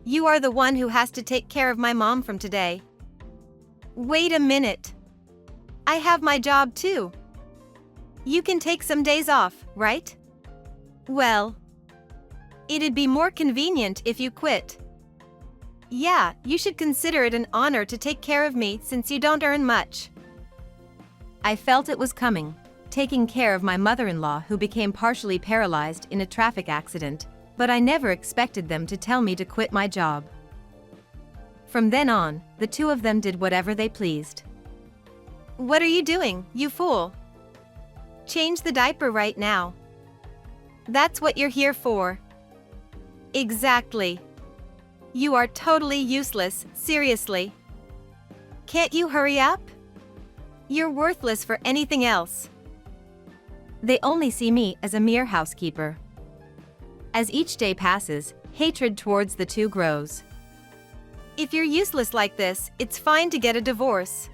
You are the one who has to take care of my mom from today. Wait a minute. I have my job too. You can take some days off, right? Well, it'd be more convenient if you quit. Yeah, you should consider it an honor to take care of me since you don't earn much. I felt it was coming, taking care of my mother-in-law who became partially paralyzed in a traffic accident, but I never expected them to tell me to quit my job. From then on, the two of them did whatever they pleased. What are you doing, you fool? Change the diaper right now. That's what you're here for. Exactly. You are totally useless, seriously. Can't you hurry up? You're worthless for anything else. They only see me as a mere housekeeper. As each day passes, hatred towards the two grows. If you're useless like this, it's fine to get a divorce.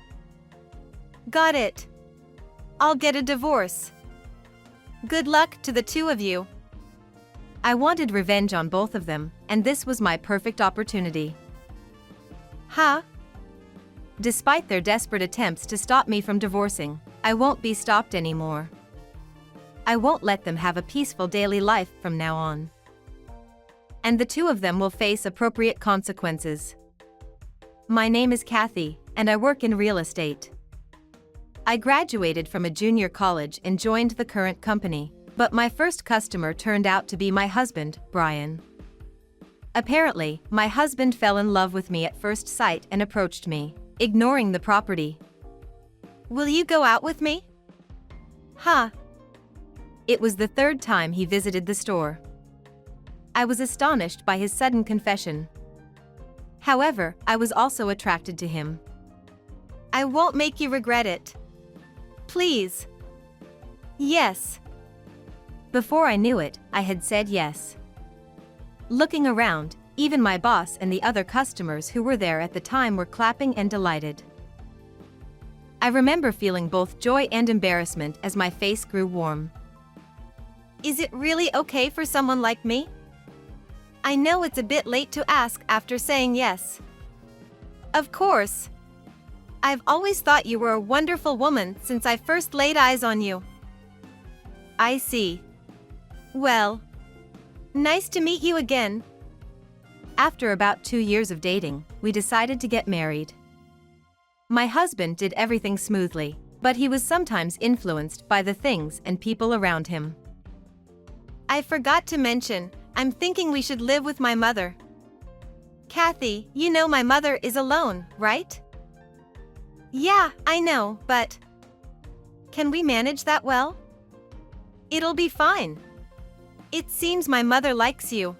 Got it. I'll get a divorce. Good luck to the two of you. I wanted revenge on both of them, and this was my perfect opportunity. Huh? Despite their desperate attempts to stop me from divorcing, I won't be stopped anymore. I won't let them have a peaceful daily life from now on. And the two of them will face appropriate consequences. My name is Kathy, and I work in real estate. I graduated from a junior college and joined the current company, but my first customer turned out to be my husband, Brian. Apparently, my husband fell in love with me at first sight and approached me, ignoring the property. Will you go out with me? Huh? It was the third time he visited the store. I was astonished by his sudden confession. However, I was also attracted to him. I won't make you regret it. Please. Yes. Before I knew it, I had said yes. Looking around, even my boss and the other customers who were there at the time were clapping and delighted. I remember feeling both joy and embarrassment as my face grew warm. Is it really okay for someone like me? I know it's a bit late to ask after saying yes. Of course. I've always thought you were a wonderful woman since I first laid eyes on you. I see. Well, nice to meet you again. After about 2 years of dating, we decided to get married. My husband did everything smoothly, but he was sometimes influenced by the things and people around him. I forgot to mention, I'm thinking we should live with my mother. Kathy, you know my mother is alone, right? Yeah, I know, but can we manage that well? It'll be fine. It seems my mother likes you.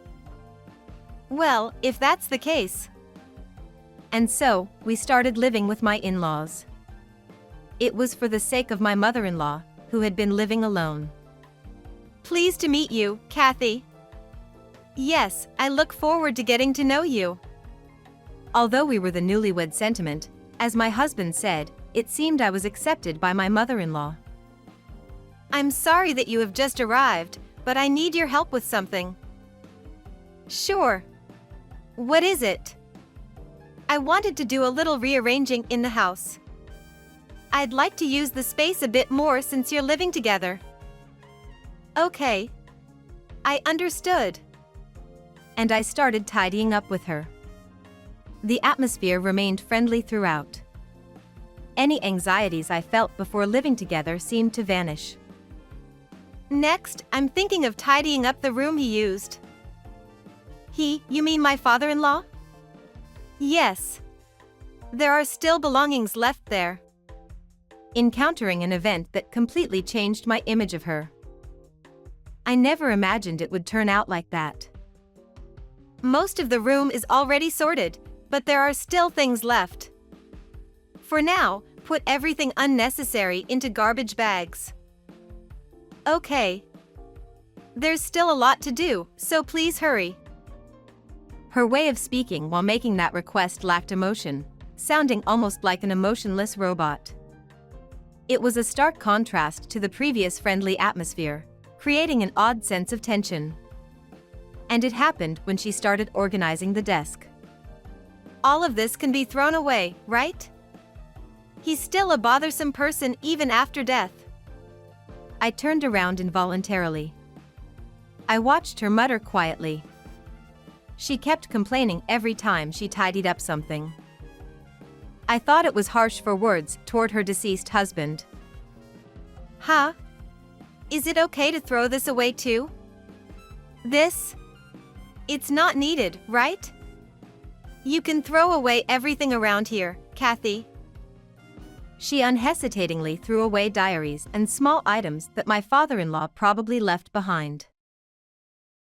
Well, if that's the case. And so, we started living with my in-laws. It was for the sake of my mother-in-law, who had been living alone. Pleased to meet you, Kathy. Yes, I look forward to getting to know you. Although we were the newlywed sentiment, as my husband said, it seemed I was accepted by my mother-in-law. I'm sorry that you have just arrived, but I need your help with something. Sure. What is it? I wanted to do a little rearranging in the house. I'd like to use the space a bit more since you're living together. Okay. I understood. And I started tidying up with her. The atmosphere remained friendly throughout. Any anxieties I felt before living together seemed to vanish. Next, I'm thinking of tidying up the room he used. You mean my father-in-law? Yes. There are still belongings left there. Encountering an event that completely changed my image of her. I never imagined it would turn out like that. Most of the room is already sorted, but there are still things left. For now, put everything unnecessary into garbage bags. Okay. There's still a lot to do, so please hurry. Her way of speaking while making that request lacked emotion, sounding almost like an emotionless robot. It was a stark contrast to the previous friendly atmosphere, creating an odd sense of tension. And it happened when she started organizing the desk. All of this can be thrown away, right? He's still a bothersome person even after death. I turned around involuntarily. I watched her mutter quietly. She kept complaining every time she tidied up something. I thought it was harsh for words toward her deceased husband. Huh? Is it okay to throw this away too? This? It's not needed, right? You can throw away everything around here, Kathy. She unhesitatingly threw away diaries and small items that my father-in-law probably left behind.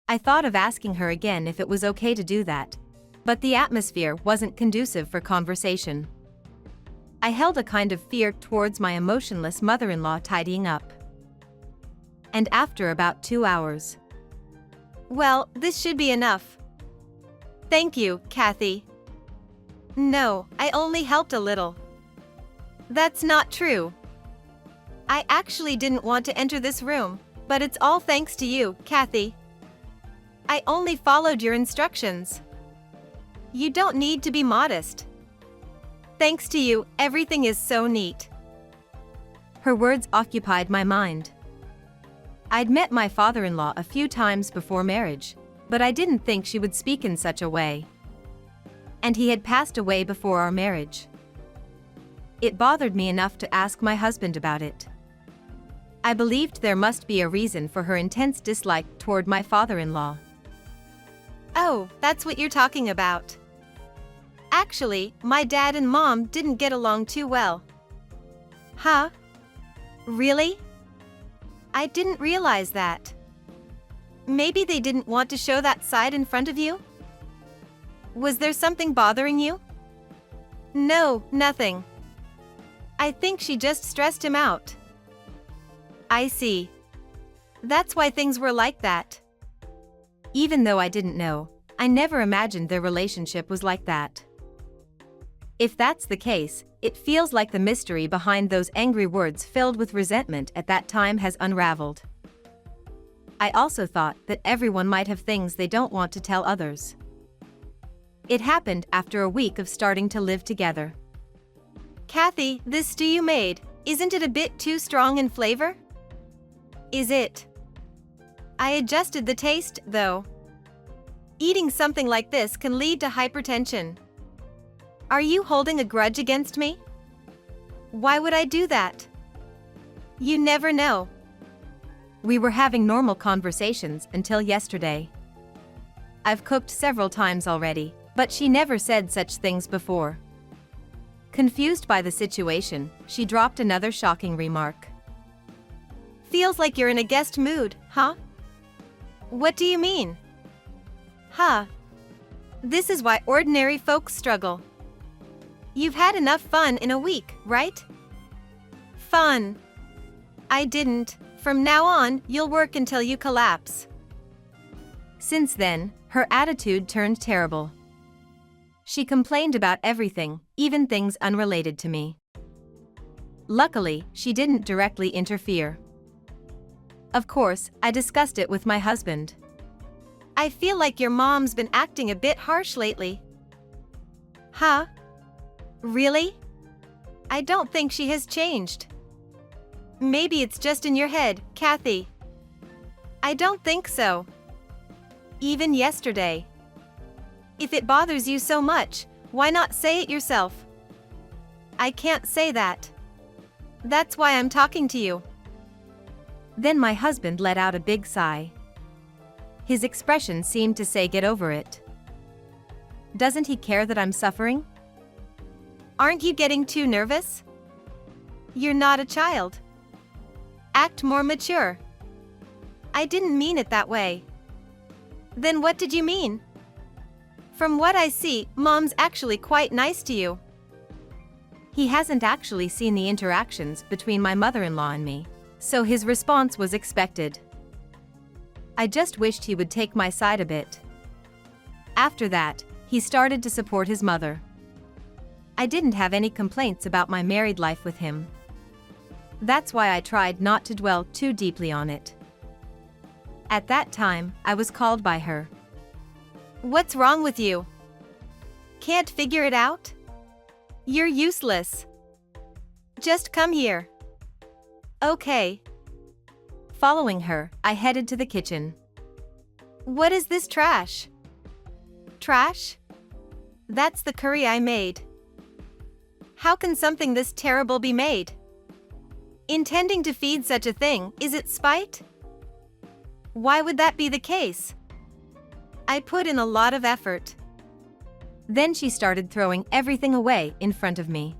I thought of asking her again if it was okay to do that, but the atmosphere wasn't conducive for conversation. I held a kind of fear towards my emotionless mother-in-law tidying up. And after about 2 hours. Well, this should be enough. Thank you, Kathy. No, I only helped a little. That's not true. I actually didn't want to enter this room, but it's all thanks to you, Kathy. I only followed your instructions. You don't need to be modest. Thanks to you, everything is so neat. Her words occupied my mind. I'd met my father-in-law a few times before marriage, but I didn't think she would speak in such a way. And he had passed away before our marriage. It bothered me enough to ask my husband about it. I believed there must be a reason for her intense dislike toward my father-in-law. Oh, that's what you're talking about. Actually, my dad and mom didn't get along too well. Huh? Really? I didn't realize that. Maybe they didn't want to show that side in front of you? Was there something bothering you? No, nothing. I think she just stressed him out. I see. That's why things were like that. Even though I didn't know, I never imagined their relationship was like that. If that's the case, it feels like the mystery behind those angry words filled with resentment at that time has unraveled. I also thought that everyone might have things they don't want to tell others. It happened after a week of starting to live together. Kathy, this stew you made, isn't it a bit too strong in flavor? Is it? I adjusted the taste, though. Eating something like this can lead to hypertension. Are you holding a grudge against me? Why would I do that? You never know. We were having normal conversations until yesterday. I've cooked several times already, but she never said such things before. Confused by the situation, she dropped another shocking remark. Feels like you're in a guest mood, huh? What do you mean? Huh? This is why ordinary folks struggle. You've had enough fun in a week, right? Fun. I didn't. From now on, you'll work until you collapse. Since then, her attitude turned terrible. She complained about everything, even things unrelated to me. Luckily, she didn't directly interfere. Of course, I discussed it with my husband. I feel like your mom's been acting a bit harsh lately. Huh? Really? I don't think she has changed. Maybe it's just in your head, Kathy. I don't think so. Even yesterday. If it bothers you so much, why not say it yourself? I can't say that. That's why I'm talking to you. Then my husband let out a big sigh. His expression seemed to say, get over it. Doesn't he care that I'm suffering? Aren't you getting too nervous? You're not a child. Act more mature. I didn't mean it that way. Then what did you mean? From what I see, Mom's actually quite nice to you. He hasn't actually seen the interactions between my mother-in-law and me, so his response was expected. I just wished he would take my side a bit. After that, he started to support his mother. I didn't have any complaints about my married life with him. That's why I tried not to dwell too deeply on it. At that time, I was called by her, What's wrong with you? Can't figure it out? You're useless. Just come here. Okay. Following her, I headed to the kitchen. What is this trash? Trash? That's the curry I made. How can something this terrible be made? Intending to feed such a thing, is it spite? Why would that be the case? I put in a lot of effort. Then she started throwing everything away in front of me.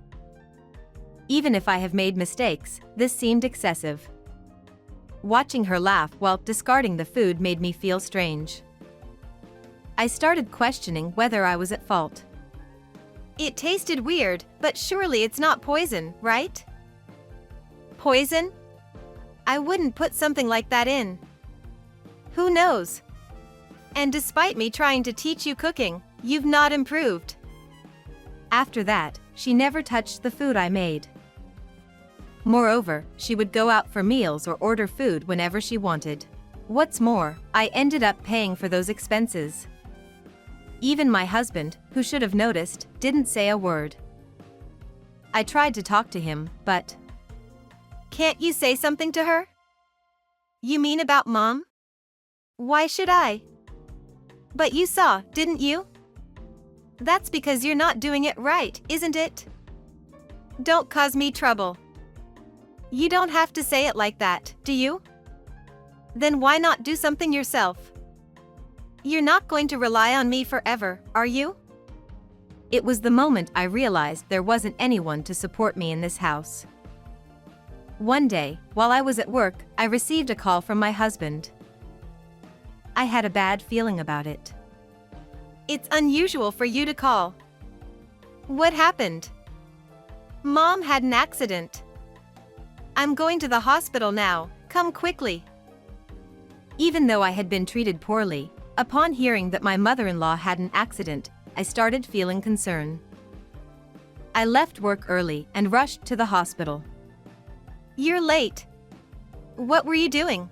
Even if I have made mistakes, this seemed excessive. Watching her laugh while discarding the food made me feel strange. I started questioning whether I was at fault. It tasted weird, but surely it's not poison, right? Poison? I wouldn't put something like that in. Who knows? And despite me trying to teach you cooking, you've not improved. After that, she never touched the food I made. Moreover, she would go out for meals or order food whenever she wanted. What's more, I ended up paying for those expenses. Even my husband, who should have noticed, didn't say a word. I tried to talk to him, but... Can't you say something to her? You mean about Mom? Why should I? But you saw, didn't you? That's because you're not doing it right, isn't it? Don't cause me trouble. You don't have to say it like that, do you? Then why not do something yourself? You're not going to rely on me forever, are you? It was the moment I realized there wasn't anyone to support me in this house. One day, while I was at work, I received a call from my husband. I had a bad feeling about it. It's unusual for you to call. What happened? Mom had an accident. I'm going to the hospital now, come quickly. Even though I had been treated poorly, upon hearing that my mother-in-law had an accident, I started feeling concern. I left work early and rushed to the hospital. You're late. What were you doing?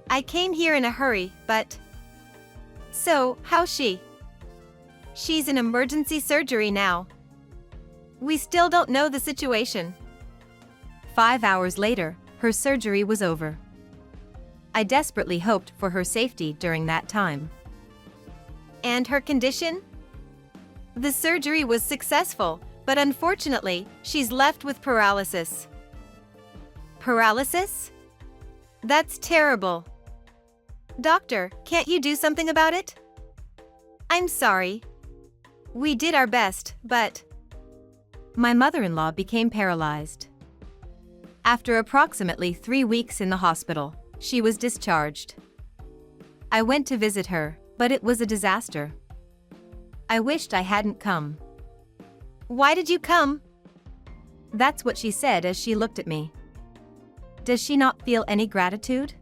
I came here in a hurry, but... So, how's she? She's in emergency surgery now. We still don't know the situation. 5 hours later, her surgery was over. I desperately hoped for her safety during that time. And her condition? The surgery was successful, but unfortunately, she's left with paralysis. Paralysis? That's terrible. Doctor, can't you do something about it? I'm sorry. We did our best, but... My mother-in-law became paralyzed. After approximately 3 weeks in the hospital, she was discharged. I went to visit her, but it was a disaster. I wished I hadn't come. Why did you come? That's what she said as she looked at me. Does she not feel any gratitude?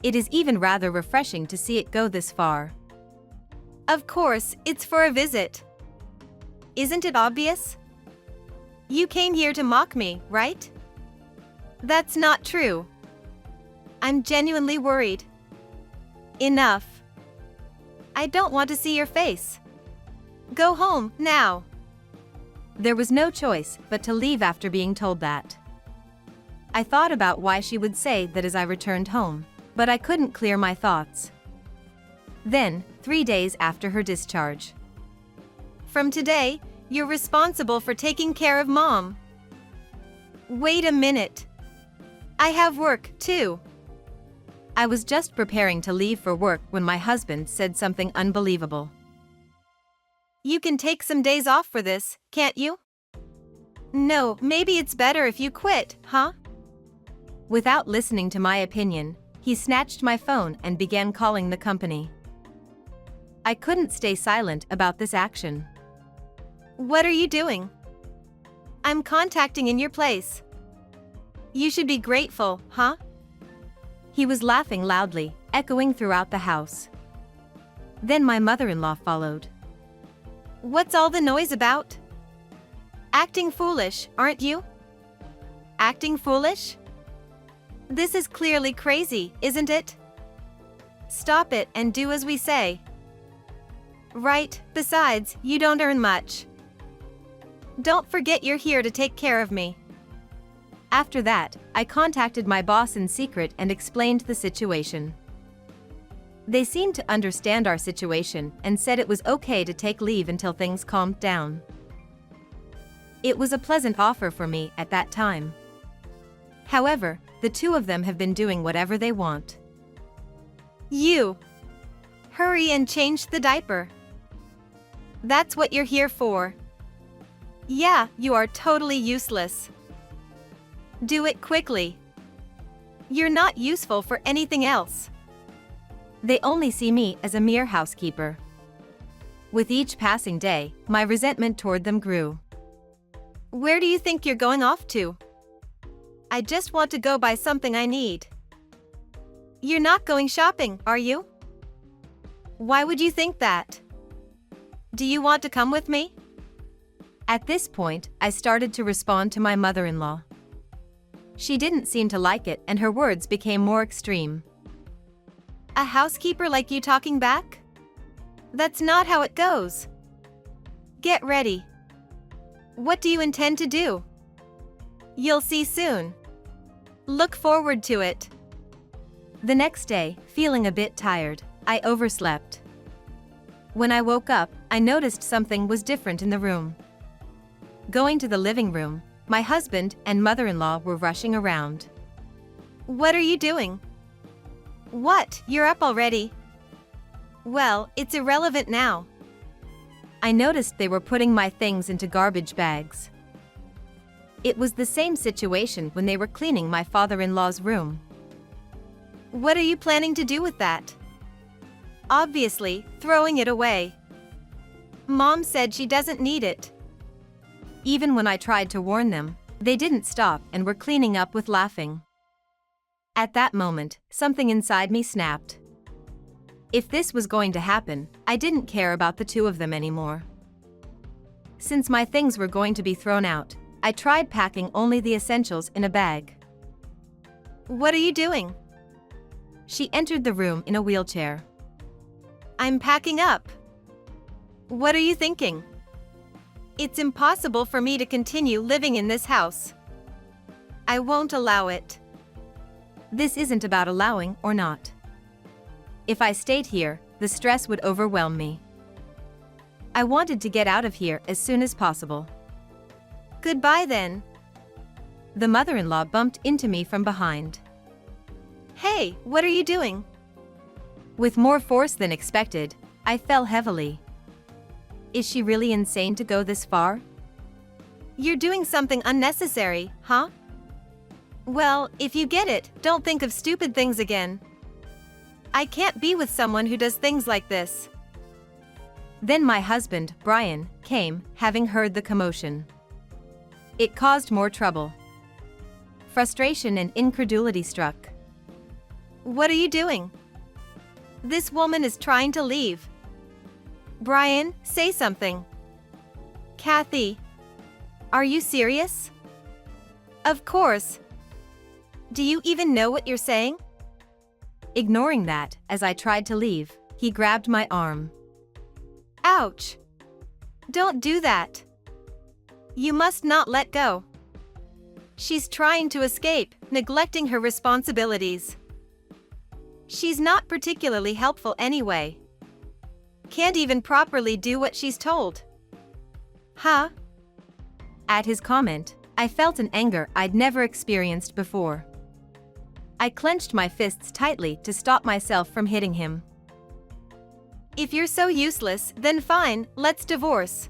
It is even rather refreshing to see it go this far. Of course, it's for a visit. Isn't it obvious? You came here to mock me, right? That's not true. I'm genuinely worried. Enough. I don't want to see your face. Go home, now. There was no choice but to leave after being told that. I thought about why she would say that as I returned home, but I couldn't clear my thoughts. Then, 3 days after her discharge. From today, you're responsible for taking care of Mom. Wait a minute. I have work, too. I was just preparing to leave for work when my husband said something unbelievable. You can take some days off for this, can't you? No, maybe it's better if you quit, huh? Without listening to my opinion, he snatched my phone and began calling the company. I couldn't stay silent about this action. What are you doing? I'm contacting in your place. You should be grateful, huh? He was laughing loudly, echoing throughout the house. Then my mother-in-law followed. What's all the noise about? Acting foolish, aren't you? Acting foolish? This is clearly crazy, isn't it? Stop it and do as we say. Right, besides, you don't earn much. Don't forget you're here to take care of me. After that, I contacted my boss in secret and explained the situation. They seemed to understand our situation and said it was okay to take leave until things calmed down. It was a pleasant offer for me at that time. However, the two of them have been doing whatever they want. You! Hurry and change the diaper. That's what you're here for. Yeah, you are totally useless. Do it quickly. You're not useful for anything else. They only see me as a mere housekeeper. With each passing day, my resentment toward them grew. Where do you think you're going off to? I just want to go buy something I need. You're not going shopping, are you? Why would you think that? Do you want to come with me? At this point, I started to respond to my mother-in-law. She didn't seem to like it and her words became more extreme. A housekeeper like you talking back? That's not how it goes. Get ready. What do you intend to do? You'll see soon. Look forward to it. The next day, feeling a bit tired, I overslept. When I woke up, I noticed something was different in the room. Going to the living room, my husband and mother-in-law were rushing around. What are you doing? What, you're up already? Well, it's irrelevant now. I noticed they were putting my things into garbage bags. It was the same situation when they were cleaning my father-in-law's room. What are you planning to do with that? Obviously, throwing it away. Mom said she doesn't need it. Even when I tried to warn them, they didn't stop and were cleaning up with laughing. At that moment, something inside me snapped. If this was going to happen, I didn't care about the two of them anymore. Since my things were going to be thrown out, I tried packing only the essentials in a bag. What are you doing? She entered the room in a wheelchair. I'm packing up. What are you thinking? It's impossible for me to continue living in this house. I won't allow it. This isn't about allowing or not. If I stayed here, the stress would overwhelm me. I wanted to get out of here as soon as possible. Goodbye then. The mother-in-law bumped into me from behind. Hey, what are you doing? With more force than expected, I fell heavily. Is she really insane to go this far? You're doing something unnecessary, huh? Well, if you get it, don't think of stupid things again. I can't be with someone who does things like this. Then my husband, Brian, came, having heard the commotion. It caused more trouble. Frustration and incredulity struck. What are you doing? This woman is trying to leave. Brian, say something. Kathy, are you serious? Of course. Do you even know what you're saying? Ignoring that, as I tried to leave, he grabbed my arm. Ouch! Don't do that. You must not let go. She's trying to escape, neglecting her responsibilities. She's not particularly helpful anyway. Can't even properly do what she's told. Huh? At his comment, I felt an anger I'd never experienced before. I clenched my fists tightly to stop myself from hitting him. If you're so useless, then fine, let's divorce.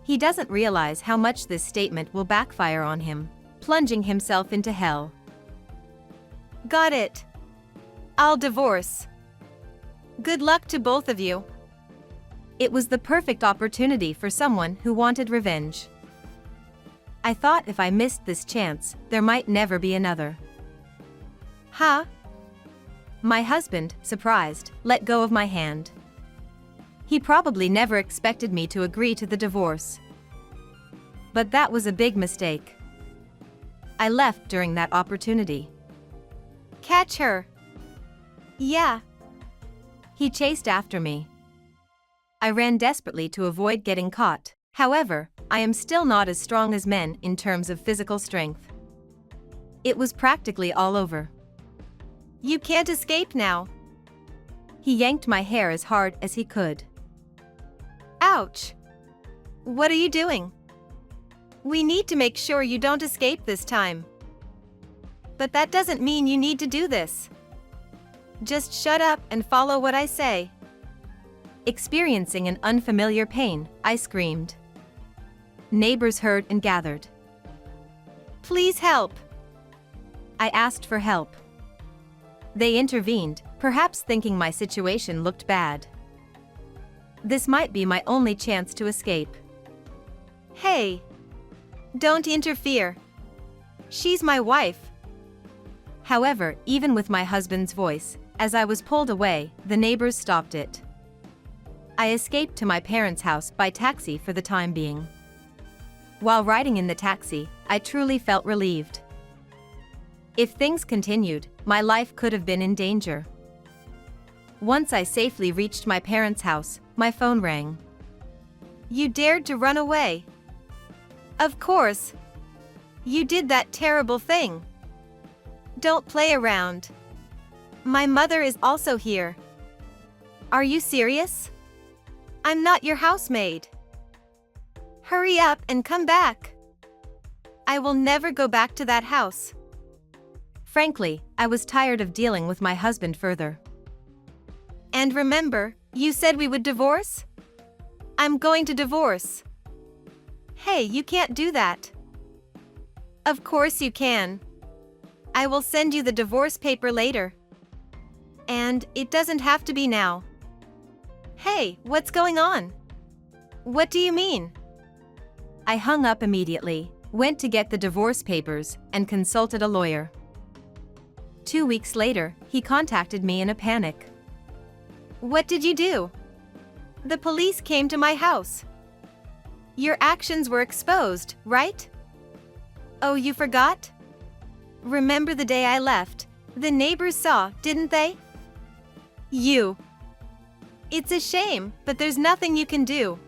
He doesn't realize how much this statement will backfire on him, plunging himself into hell. Got it. I'll divorce. Good luck to both of you. It was the perfect opportunity for someone who wanted revenge. I thought if I missed this chance, there might never be another. Huh? My husband, surprised, let go of my hand. He probably never expected me to agree to the divorce. But that was a big mistake. I left during that opportunity. Catch her. Yeah. He chased after me. I ran desperately to avoid getting caught. However, I am still not as strong as men in terms of physical strength. It was practically all over. You can't escape now. He yanked my hair as hard as he could. Ouch! What are you doing? We need to make sure you don't escape this time. But that doesn't mean you need to do this. Just shut up and follow what I say. Experiencing an unfamiliar pain, I screamed. Neighbors heard and gathered. Please help! I asked for help. They intervened, perhaps thinking my situation looked bad. This might be my only chance to escape. Hey! Don't interfere. She's my wife. However, even with my husband's voice, as I was pulled away, the neighbors stopped it. I escaped to my parents' house by taxi for the time being. While riding in the taxi, I truly felt relieved. If things continued, my life could have been in danger. Once I safely reached my parents' house, my phone rang. You dared to run away. Of course. You did that terrible thing. Don't play around. My mother is also here. Are you serious? I'm not your housemaid. Hurry up and come back. I will never go back to that house. Frankly, I was tired of dealing with my husband further. And remember, you said we would divorce? I'm going to divorce. Hey, you can't do that. Of course you can. I will send you the divorce paper later. And it doesn't have to be now. Hey, what's going on? What do you mean? I hung up immediately, went to get the divorce papers, and consulted a lawyer. 2 weeks later, he contacted me in a panic. What did you do? The police came to my house. Your actions were exposed, right? Oh, you forgot? Remember the day I left? The neighbors saw, didn't they? You. It's a shame, but there's nothing you can do.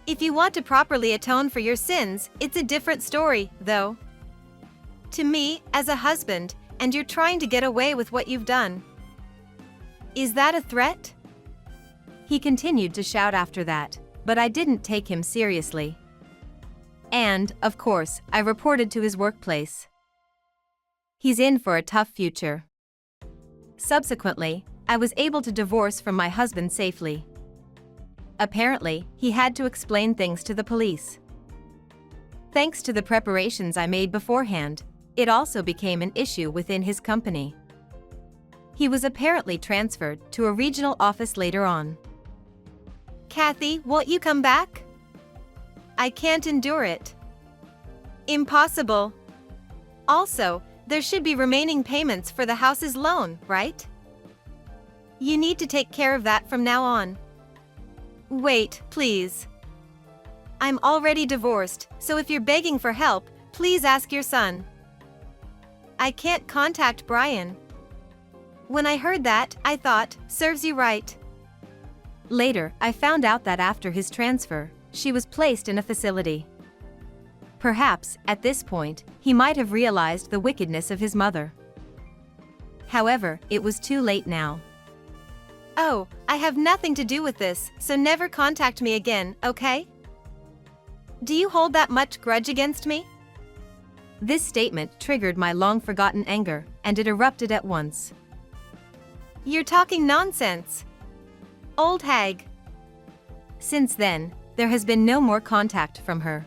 If you want to properly atone for your sins, it's a different story, though. To me, as a husband, and you're trying to get away with what you've done. Is that a threat? He continued to shout after that, but I didn't take him seriously. And, of course, I reported to his workplace. He's in for a tough future. Subsequently, I was able to divorce from my husband safely. Apparently, he had to explain things to the police. Thanks to the preparations I made beforehand, it also became an issue within his company. He was apparently transferred to a regional office later on. Kathy, won't you come back? I can't endure it. Impossible. Also, there should be remaining payments for the house's loan, right? You need to take care of that from now on. Wait, please. I'm already divorced, so if you're begging for help, please ask your son. I can't contact Brian. When I heard that, I thought, serves you right. Later, I found out that after his transfer, she was placed in a facility. Perhaps, at this point, he might have realized the wickedness of his mother. However, it was too late now. Oh, I have nothing to do with this, so never contact me again, okay? Do you hold that much grudge against me? This statement triggered my long-forgotten anger, and it erupted at once. You're talking nonsense. Old hag. Since then, there has been no more contact from her.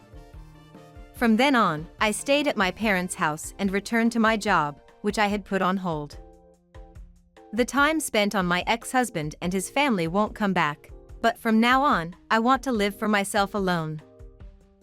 From then on, I stayed at my parents' house and returned to my job, which I had put on hold. The time spent on my ex-husband and his family won't come back, but from now on, I want to live for myself alone.